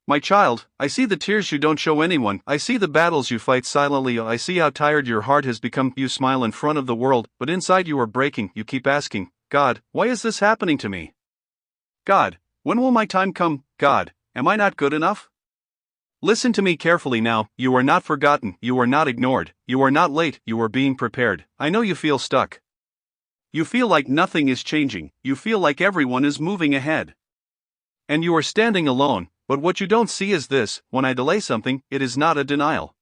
My child, I see the tears you don't show anyone, I see the battles you fight silently, I see how tired your heart has become. You smile in front of the world, but inside you are breaking. You keep asking, God, why is this happening to me? God, when will my time come? God, am I not good enough? Listen to me carefully now. You are not forgotten, you are not ignored, you are not late, you are being prepared. I know you feel stuck. You feel like nothing is changing, you feel like everyone is moving ahead. And you are standing alone. But what you don't see is this: when I delay something, it is not a denial.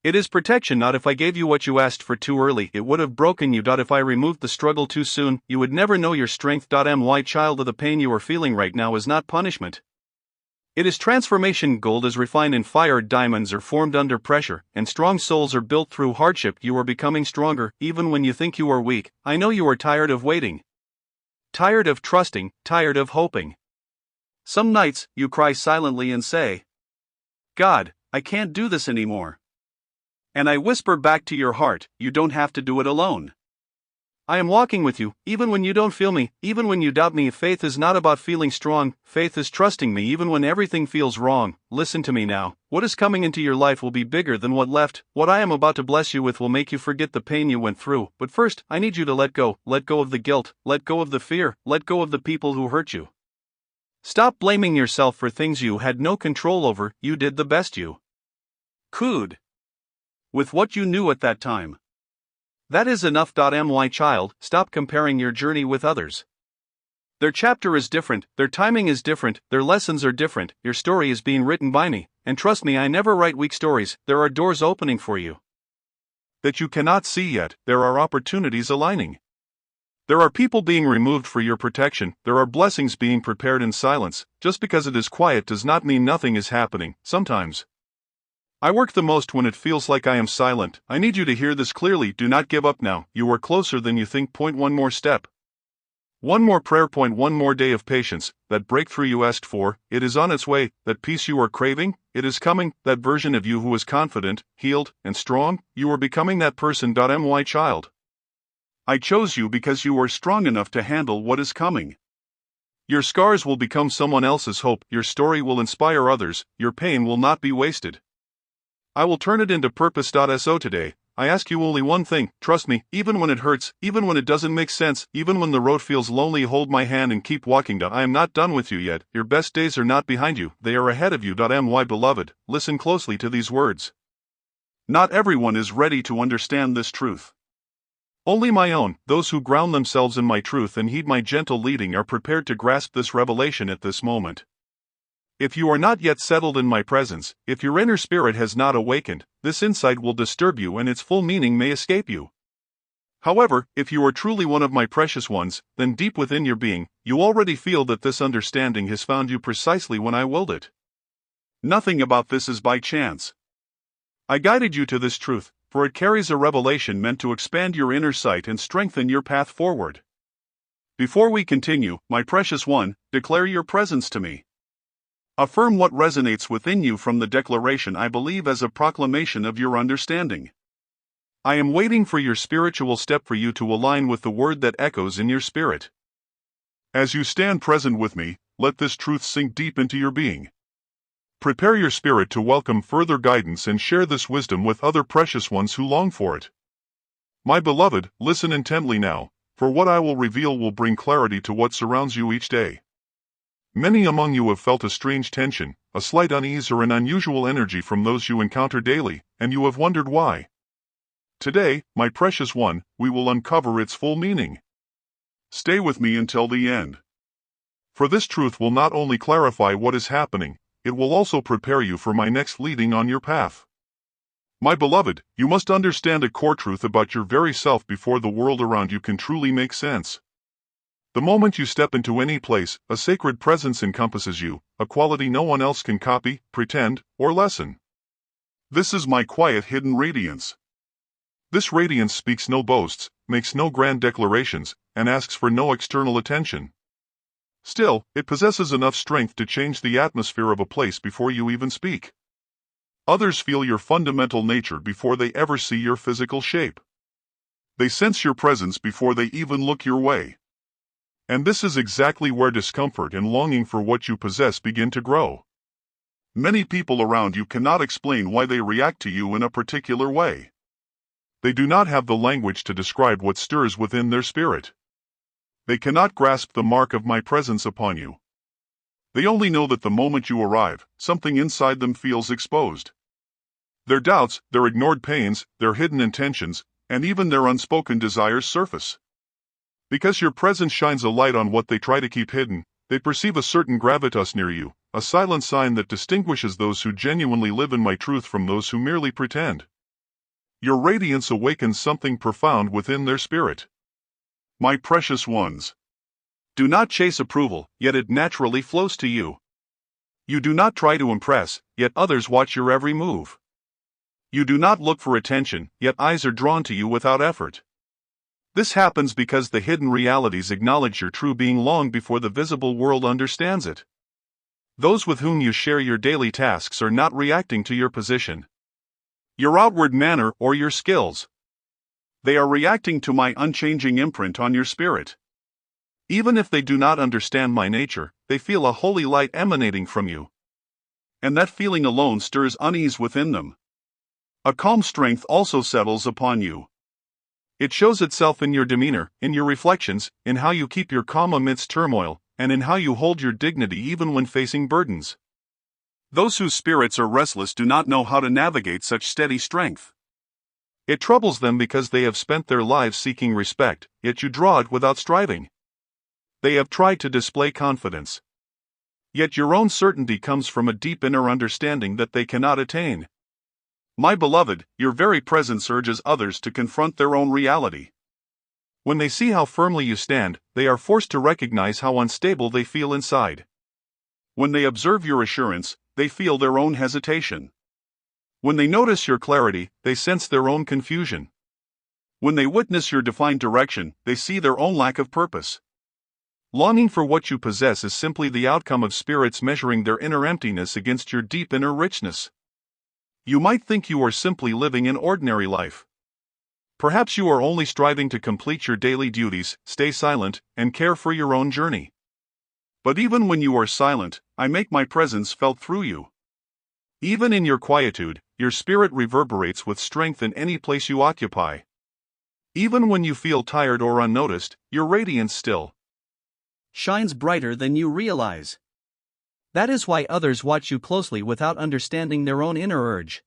It is protection. Not if I gave you what you asked for too early, it would have broken you. If I removed the struggle too soon, you would never know your strength. My child, of the pain you are feeling right now is not punishment. It is transformation. Gold is refined in fire, diamonds are formed under pressure, and strong souls are built through hardship. You are becoming stronger, even when you think you are weak. I know you are tired of waiting. Tired of trusting, tired of hoping. Some nights, you cry silently and say, God, I can't do this anymore. And I whisper back to your heart, you don't have to do it alone. I am walking with you, even when you don't feel me, even when you doubt me. Faith is not about feeling strong, faith is trusting me even when everything feels wrong. Listen to me now. What is coming into your life will be bigger than what left. What I am about to bless you with will make you forget the pain you went through. But first, I need you to let go of the guilt, let go of the fear, let go of the people who hurt you. Stop blaming yourself for things you had no control over. You did the best you could with what you knew at that time. That is enough. My child, stop comparing your journey with others. Their chapter is different, their timing is different, their lessons are different. Your story is being written by me, and trust me, I never write weak stories. There are doors opening for you that you cannot see yet. There are opportunities aligning. There are people being removed for your protection. There are blessings being prepared in silence. Just because it is quiet does not mean nothing is happening. Sometimes I work the most when it feels like I am silent. I need you to hear this clearly. Do not give up now. You are closer than you think. One more step. One more prayer point. One more day of patience. That breakthrough you asked for, it is on its way. That peace you are craving, it is coming. That version of you who is confident, healed, and strong, you are becoming that person. My child, I chose you because you are strong enough to handle what is coming. Your scars will become someone else's hope. Your story will inspire others. Your pain will not be wasted. I will turn it into purpose. So today, I ask you only one thing: trust me, even when it hurts, even when it doesn't make sense, even when the road feels lonely. Hold my hand and keep walking. I am not done with you yet. Your best days are not behind you, they are ahead of you. My beloved, listen closely to these words. Not everyone is ready to understand this truth. Only my own, those who ground themselves in my truth and heed my gentle leading, are prepared to grasp this revelation at this moment. If you are not yet settled in my presence, if your inner spirit has not awakened, this insight will disturb you and its full meaning may escape you. However, if you are truly one of my precious ones, then deep within your being, you already feel that this understanding has found you precisely when I willed it. Nothing about this is by chance. I guided you to this truth, for it carries a revelation meant to expand your inner sight and strengthen your path forward. Before we continue, my precious one, declare your presence to me. Affirm what resonates within you from the declaration I believe as a proclamation of your understanding. I am waiting for your spiritual step, for you to align with the word that echoes in your spirit. As you stand present with me, let this truth sink deep into your being. Prepare your spirit to welcome further guidance and share this wisdom with other precious ones who long for it. My beloved, listen intently now, for what I will reveal will bring clarity to what surrounds you each day. Many among you have felt a strange tension, a slight unease, or an unusual energy from those you encounter daily, and you have wondered why. Today, my precious one, we will uncover its full meaning. Stay with me until the end. For this truth will not only clarify what is happening, it will also prepare you for my next leading on your path. My beloved, you must understand a core truth about your very self before the world around you can truly make sense. The moment you step into any place, a sacred presence encompasses you, a quality no one else can copy, pretend, or lessen. This is my quiet hidden radiance. This radiance speaks no boasts, makes no grand declarations, and asks for no external attention. Still, it possesses enough strength to change the atmosphere of a place before you even speak. Others feel your fundamental nature before they ever see your physical shape. They sense your presence before they even look your way. And this is exactly where discomfort and longing for what you possess begin to grow. Many people around you cannot explain why they react to you in a particular way. They do not have the language to describe what stirs within their spirit. They cannot grasp the mark of my presence upon you. They only know that the moment you arrive, something inside them feels exposed. Their doubts, their ignored pains, their hidden intentions, and even their unspoken desires surface. Because your presence shines a light on what they try to keep hidden, they perceive a certain gravitas near you, a silent sign that distinguishes those who genuinely live in my truth from those who merely pretend. Your radiance awakens something profound within their spirit. My precious ones, Do not chase approval, yet it naturally flows to you. You do not try to impress, yet others watch your every move. You do not look for attention, yet eyes are drawn to you without effort. This happens because the hidden realities acknowledge your true being long before the visible world understands it. Those with whom you share your daily tasks are not reacting to your position, your outward manner, or your skills. They are reacting to my unchanging imprint on your spirit. Even if they do not understand my nature, they feel a holy light emanating from you. And that feeling alone stirs unease within them. A calm strength also settles upon you. It shows itself in your demeanor, in your reflections, in how you keep your calm amidst turmoil, and in how you hold your dignity even when facing burdens. Those whose spirits are restless do not know how to navigate such steady strength. It troubles them because they have spent their lives seeking respect, yet you draw it without striving. They have tried to display confidence. Yet your own certainty comes from a deep inner understanding that they cannot attain. My beloved, your very presence urges others to confront their own reality. When they see how firmly you stand, they are forced to recognize how unstable they feel inside. When they observe your assurance, they feel their own hesitation. When they notice your clarity, they sense their own confusion. When they witness your defined direction, they see their own lack of purpose. Longing for what you possess is simply the outcome of spirits measuring their inner emptiness against your deep inner richness. You might think you are simply living an ordinary life. Perhaps you are only striving to complete your daily duties, stay silent, and care for your own journey. But even when you are silent, I make my presence felt through you. Even in your quietude, your spirit reverberates with strength in any place you occupy. Even when you feel tired or unnoticed, your radiance still shines brighter than you realize. That is why others watch you closely without understanding their own inner urge.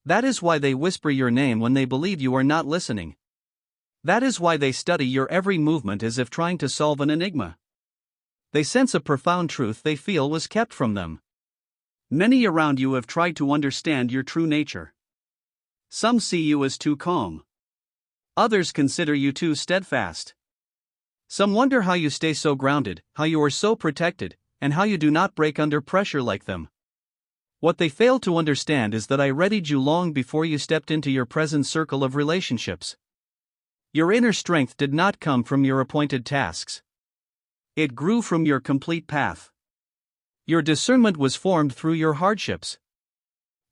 That is why they whisper your name when they believe you are not listening. That is why they study your every movement as if trying to solve an enigma. They sense a profound truth they feel was kept from them. Many around you have tried to understand your true nature. Some see you as too calm. Others consider you too steadfast. Some wonder how you stay so grounded, how you are so protected, and how you do not break under pressure like them. What they fail to understand is that I readied you long before you stepped into your present circle of relationships. Your inner strength did not come from your appointed tasks. It grew from your complete path. Your discernment was formed through your hardships.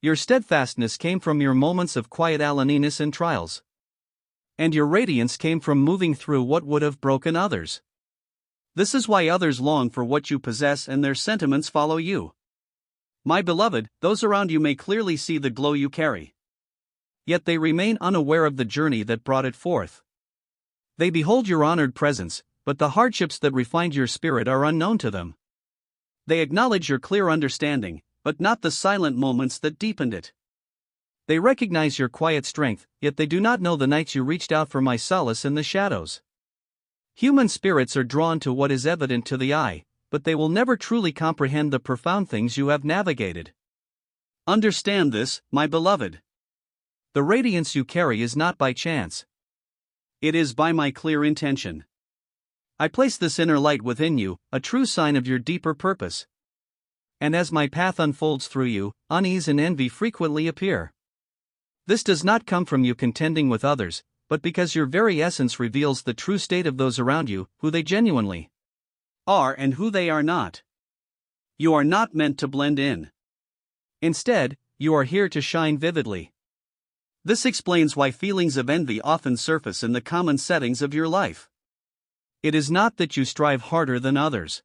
Your steadfastness came from your moments of quiet aloniness and trials. And your radiance came from moving through what would have broken others. This is why others long for what you possess and their sentiments follow you. My beloved, those around you may clearly see the glow you carry. Yet they remain unaware of the journey that brought it forth. They behold your honored presence, but the hardships that refined your spirit are unknown to them. They acknowledge your clear understanding, but not the silent moments that deepened it. They recognize your quiet strength, yet they do not know the nights you reached out for my solace in the shadows. Human spirits are drawn to what is evident to the eye, but they will never truly comprehend the profound things you have navigated. Understand this, my beloved. The radiance you carry is not by chance. It is by my clear intention. I place this inner light within you, a true sign of your deeper purpose. And as my path unfolds through you, unease and envy frequently appear. This does not come from you contending with others, but because your very essence reveals the true state of those around you, who they genuinely are and who they are not. You are not meant to blend in. Instead, you are here to shine vividly. This explains why feelings of envy often surface in the common settings of your life. It is not that you strive harder than others.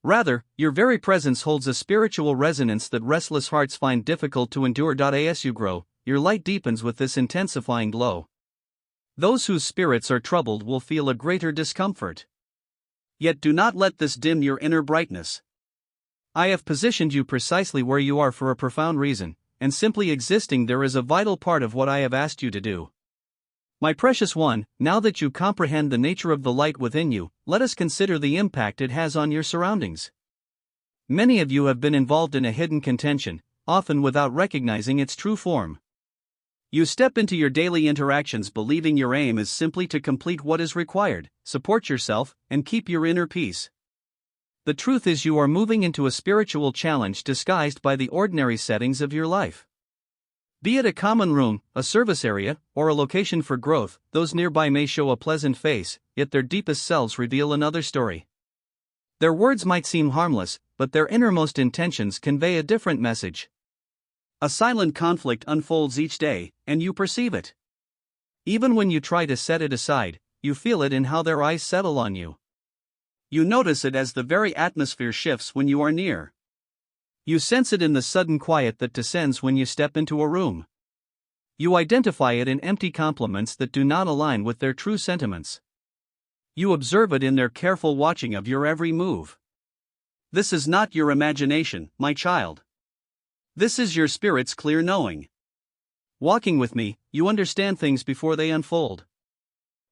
Rather, your very presence holds a spiritual resonance that restless hearts find difficult to endure. As you grow, your light deepens with this intensifying glow. Those whose spirits are troubled will feel a greater discomfort. Yet do not let this dim your inner brightness. I have positioned you precisely where you are for a profound reason, and simply existing there is a vital part of what I have asked you to do. My precious one, now that you comprehend the nature of the light within you, let us consider the impact it has on your surroundings. Many of you have been involved in a hidden contention, often without recognizing its true form. You step into your daily interactions believing your aim is simply to complete what is required, support yourself, and keep your inner peace. The truth is you are moving into a spiritual challenge disguised by the ordinary settings of your life. Be it a common room, a service area, or a location for growth, those nearby may show a pleasant face, yet their deepest selves reveal another story. Their words might seem harmless, but their innermost intentions convey a different message. A silent conflict unfolds each day, and you perceive it. Even when you try to set it aside, you feel it in how their eyes settle on you. You notice it as the very atmosphere shifts when you are near. You sense it in the sudden quiet that descends when you step into a room. You identify it in empty compliments that do not align with their true sentiments. You observe it in their careful watching of your every move. This is not your imagination, my child. This is your spirit's clear knowing. Walking with me, you understand things before they unfold.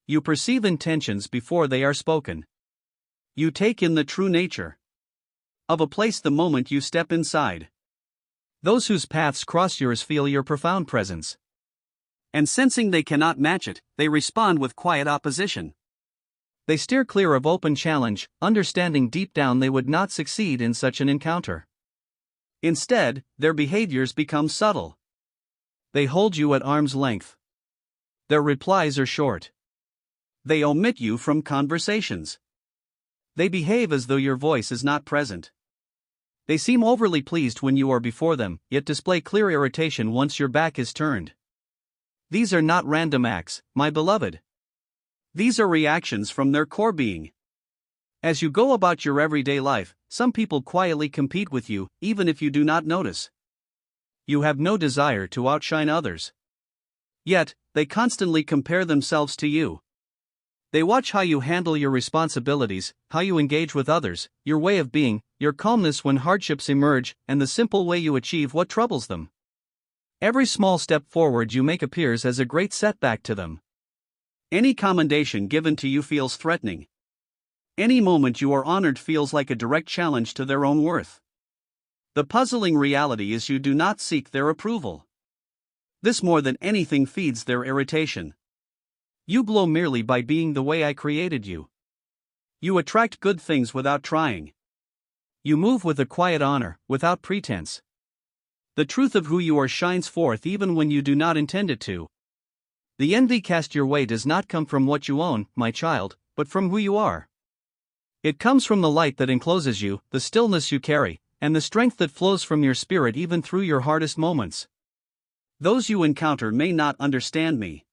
You perceive intentions before they are spoken. You take in the true nature of a place the moment you step inside. Those whose paths cross yours feel your profound presence. And sensing they cannot match it, they respond with quiet opposition. They steer clear of open challenge, understanding deep down they would not succeed in such an encounter. Instead, their behaviors become subtle. They hold you at arm's length. Their replies are short. They omit you from conversations. They behave as though your voice is not present. They seem overly pleased when you are before them, yet display clear irritation once your back is turned. These are not random acts, my beloved. These are reactions from their core being. As you go about your everyday life, some people quietly compete with you, even if you do not notice. You have no desire to outshine others. Yet, they constantly compare themselves to you. They watch how you handle your responsibilities, how you engage with others, your way of being, your calmness when hardships emerge, and the simple way you achieve what troubles them. Every small step forward you make appears as a great setback to them. Any commendation given to you feels threatening. Any moment you are honored feels like a direct challenge to their own worth. The puzzling reality is you do not seek their approval. This more than anything feeds their irritation. You glow merely by being the way I created you. You attract good things without trying. You move with a quiet honor, without pretense. The truth of who you are shines forth even when you do not intend it to. The envy cast your way does not come from what you own, my child, but from who you are. It comes from the light that encloses you, the stillness you carry, and the strength that flows from your spirit even through your hardest moments. Those you encounter may not understand me.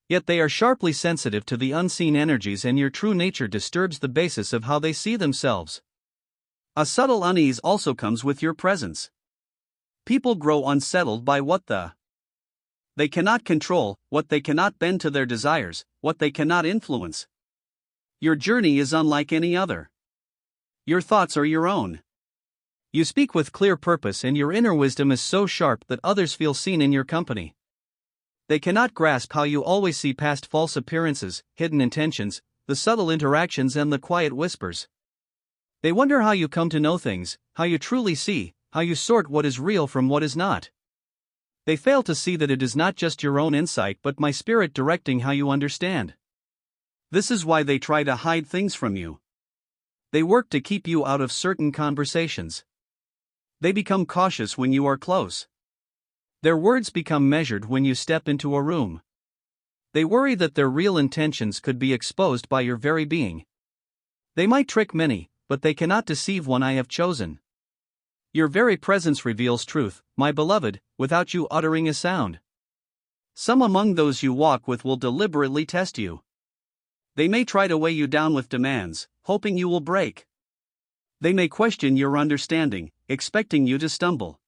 Yet they are sharply sensitive to the unseen energies, and your true nature disturbs the basis of how they see themselves. A subtle unease also comes with your presence. People grow unsettled by what they cannot control, what they cannot bend to their desires, what they cannot influence. Your journey is unlike any other. Your thoughts are your own. You speak with clear purpose, and your inner wisdom is so sharp that others feel seen in your company. They cannot grasp how you always see past false appearances, hidden intentions, the subtle interactions, and the quiet whispers. They wonder how you come to know things, how you truly see, how you sort what is real from what is not. They fail to see that it is not just your own insight but my spirit directing how you understand. This is why they try to hide things from you. They work to keep you out of certain conversations. They become cautious when you are close. Their words become measured when you step into a room. They worry that their real intentions could be exposed by your very being. They might trick many, but they cannot deceive one I have chosen. Your very presence reveals truth, my beloved, without you uttering a sound. Some among those you walk with will deliberately test you. They may try to weigh you down with demands, hoping you will break. They may question your understanding, expecting you to stumble.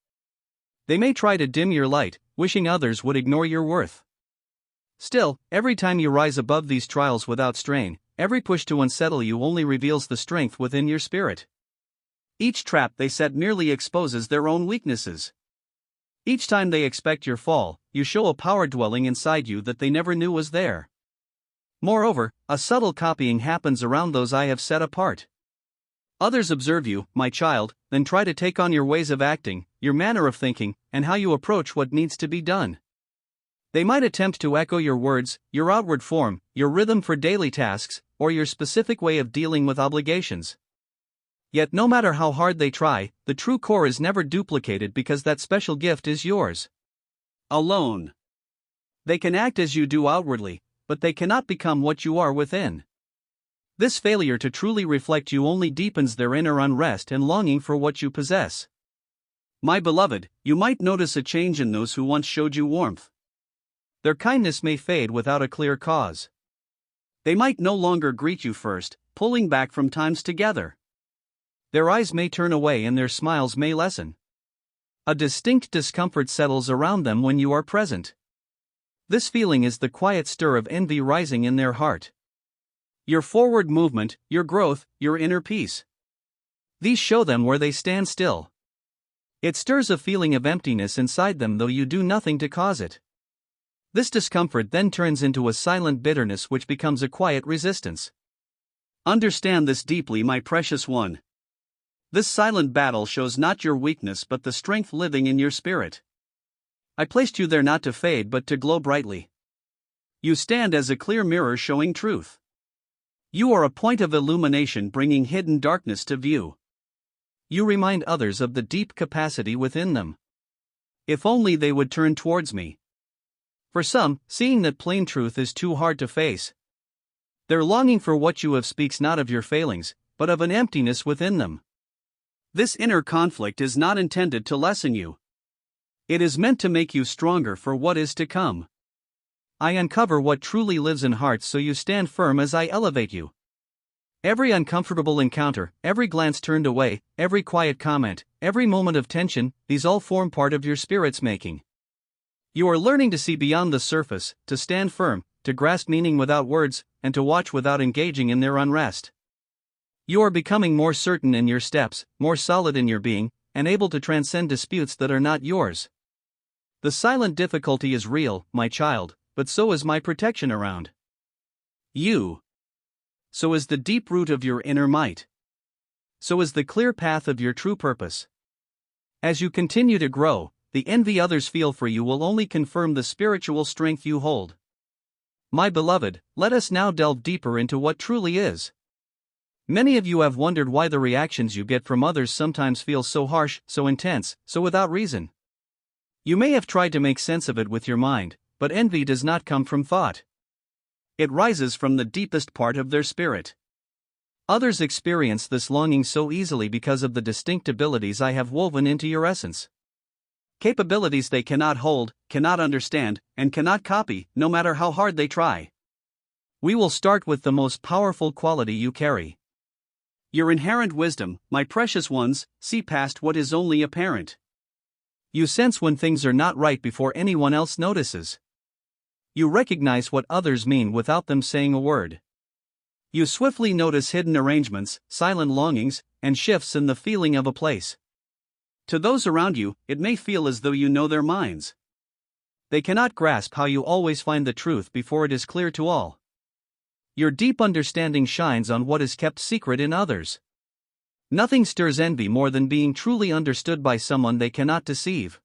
They may try to dim your light, wishing others would ignore your worth. Still, every time you rise above these trials without strain, every push to unsettle you only reveals the strength within your spirit. Each trap they set merely exposes their own weaknesses. Each time they expect your fall, you show a power dwelling inside you that they never knew was there. Moreover, a subtle copying happens around those I have set apart. Others observe you, my child, then try to take on your ways of acting, your manner of thinking, and how you approach what needs to be done. They might attempt to echo your words, your outward form, your rhythm for daily tasks, or your specific way of dealing with obligations. Yet no matter how hard they try, the true core is never duplicated because that special gift is yours alone. They can act as you do outwardly, but they cannot become what you are within. This failure to truly reflect you only deepens their inner unrest and longing for what you possess. My beloved, you might notice a change in those who once showed you warmth. Their kindness may fade without a clear cause. They might no longer greet you first, pulling back from times together. Their eyes may turn away and their smiles may lessen. A distinct discomfort settles around them when you are present. This feeling is the quiet stir of envy rising in their heart. Your forward movement, your growth, your inner peace. These show them where they stand still. It stirs a feeling of emptiness inside them though you do nothing to cause it. This discomfort then turns into a silent bitterness which becomes a quiet resistance. Understand this deeply, my precious one. This silent battle shows not your weakness but the strength living in your spirit. I placed you there not to fade but to glow brightly. You stand as a clear mirror showing truth. You are a point of illumination bringing hidden darkness to view. You remind others of the deep capacity within them. If only they would turn towards me. For some, seeing that plain truth is too hard to face. Their longing for what you have speaks not of your failings, but of an emptiness within them. This inner conflict is not intended to lessen you. It is meant to make you stronger for what is to come. I uncover what truly lives in hearts so you stand firm as I elevate you. Every uncomfortable encounter, every glance turned away, every quiet comment, every moment of tension, these all form part of your spirit's making. You are learning to see beyond the surface, to stand firm, to grasp meaning without words, and to watch without engaging in their unrest. You are becoming more certain in your steps, more solid in your being, and able to transcend disputes that are not yours. The silent difficulty is real, my child, but so is my protection around you. So is the deep root of your inner might. So is the clear path of your true purpose. As you continue to grow, the envy others feel for you will only confirm the spiritual strength you hold. My beloved, let us now delve deeper into what truly is. Many of you have wondered why the reactions you get from others sometimes feel so harsh, so intense, so without reason. You may have tried to make sense of it with your mind, but envy does not come from thought. It rises from the deepest part of their spirit. Others experience this longing so easily because of the distinct abilities I have woven into your essence. Capabilities they cannot hold, cannot understand, and cannot copy, no matter how hard they try. We will start with the most powerful quality you carry. Your inherent wisdom, my precious ones, see past what is only apparent. You sense when things are not right before anyone else notices. You recognize what others mean without them saying a word. You swiftly notice hidden arrangements, silent longings, and shifts in the feeling of a place. To those around you, it may feel as though you know their minds. They cannot grasp how you always find the truth before it is clear to all. Your deep understanding shines on what is kept secret in others. Nothing stirs envy more than being truly understood by someone they cannot deceive.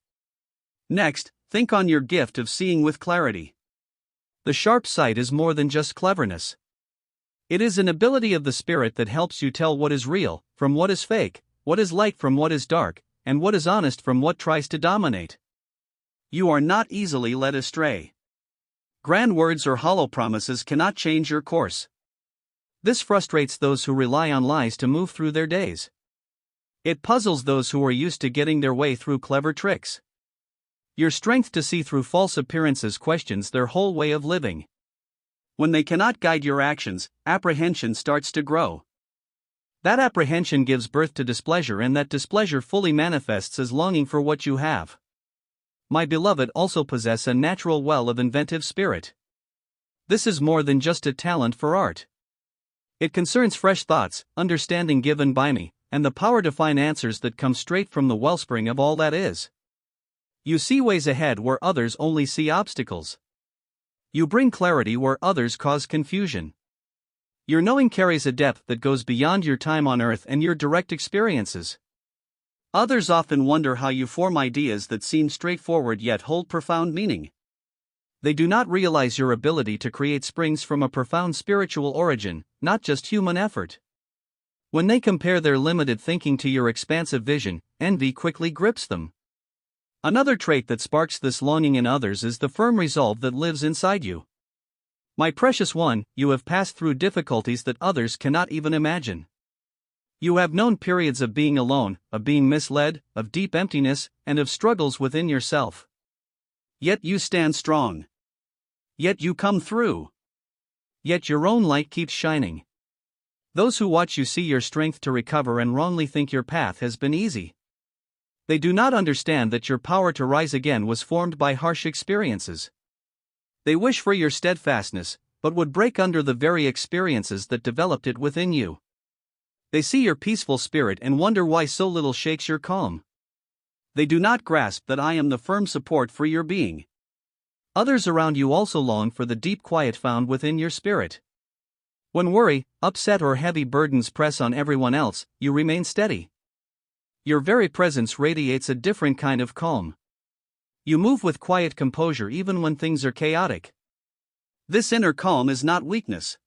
Next, think on your gift of seeing with clarity. The sharp sight is more than just cleverness. It is an ability of the spirit that helps you tell what is real from what is fake, what is light from what is dark, and what is honest from what tries to dominate. You are not easily led astray. Grand words or hollow promises cannot change your course. This frustrates those who rely on lies to move through their days. It puzzles those who are used to getting their way through clever tricks. Your strength to see through false appearances questions their whole way of living. When they cannot guide your actions, apprehension starts to grow. That apprehension gives birth to displeasure, and that displeasure fully manifests as longing for what you have. My beloved also possess a natural well of inventive spirit. This is more than just a talent for art. It concerns fresh thoughts, understanding given by me, and the power to find answers that come straight from the wellspring of all that is. You see ways ahead where others only see obstacles. You bring clarity where others cause confusion. Your knowing carries a depth that goes beyond your time on earth and your direct experiences. Others often wonder how you form ideas that seem straightforward yet hold profound meaning. They do not realize your ability to create springs from a profound spiritual origin, not just human effort. When they compare their limited thinking to your expansive vision, envy quickly grips them. Another trait that sparks this longing in others is the firm resolve that lives inside you. My precious one, you have passed through difficulties that others cannot even imagine. You have known periods of being alone, of being misled, of deep emptiness, and of struggles within yourself. Yet you stand strong. Yet you come through. Yet your own light keeps shining. Those who watch you see your strength to recover and wrongly think your path has been easy. They do not understand that your power to rise again was formed by harsh experiences. They wish for your steadfastness, but would break under the very experiences that developed it within you. They see your peaceful spirit and wonder why so little shakes your calm. They do not grasp that I am the firm support for your being. Others around you also long for the deep quiet found within your spirit. When worry, upset, or heavy burdens press on everyone else, you remain steady. Your very presence radiates a different kind of calm. You move with quiet composure even when things are chaotic. This inner calm is not weakness.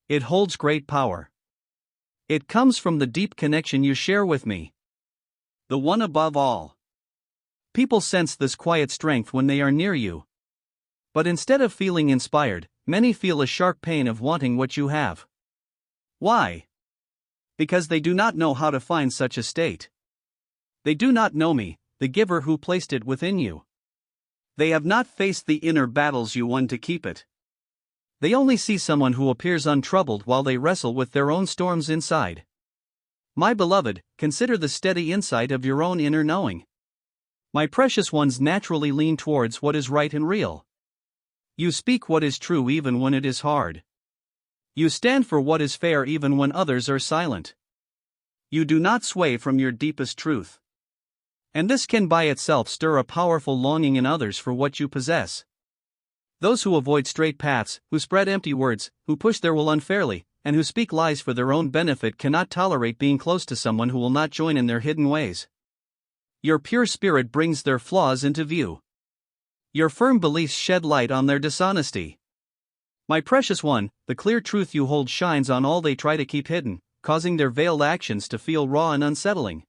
It holds great power. It comes from the deep connection you share with me, the one above all. People sense this quiet strength when they are near you. But instead of feeling inspired, many feel a sharp pain of wanting what you have. Why? Because they do not know how to find such a state. They do not know me, the giver who placed it within you. They have not faced the inner battles you won to keep it. They only see someone who appears untroubled while they wrestle with their own storms inside. My beloved, consider the steady insight of your own inner knowing. My precious ones naturally lean towards what is right and real. You speak what is true even when it is hard. You stand for what is fair even when others are silent. You do not sway from your deepest truth. And this can by itself stir a powerful longing in others for what you possess. Those who avoid straight paths, who spread empty words, who push their will unfairly, and who speak lies for their own benefit cannot tolerate being close to someone who will not join in their hidden ways. Your pure spirit brings their flaws into view. Your firm beliefs shed light on their dishonesty. My precious one, the clear truth you hold shines on all they try to keep hidden, causing their veiled actions to feel raw and unsettling.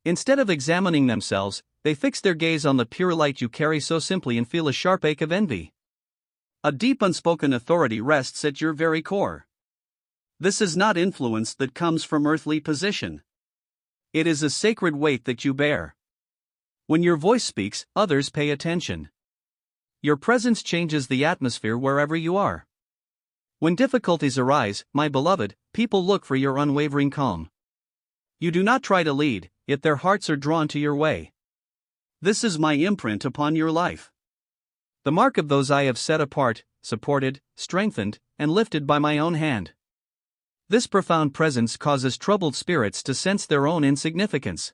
Instead of examining themselves, they fix their gaze on the pure light you carry so simply and feel a sharp ache of envy. A deep unspoken authority rests at your very core. This is not influence that comes from earthly position. It is a sacred weight that you bear. When your voice speaks, others pay attention. Your presence changes the atmosphere wherever you are. When difficulties arise, my beloved, people look for your unwavering calm. You do not try to lead, yet their hearts are drawn to your way. This is my imprint upon your life. The mark of those I have set apart, supported, strengthened, and lifted by my own hand. This profound presence causes troubled spirits to sense their own insignificance.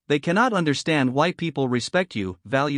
They cannot understand why people respect you, value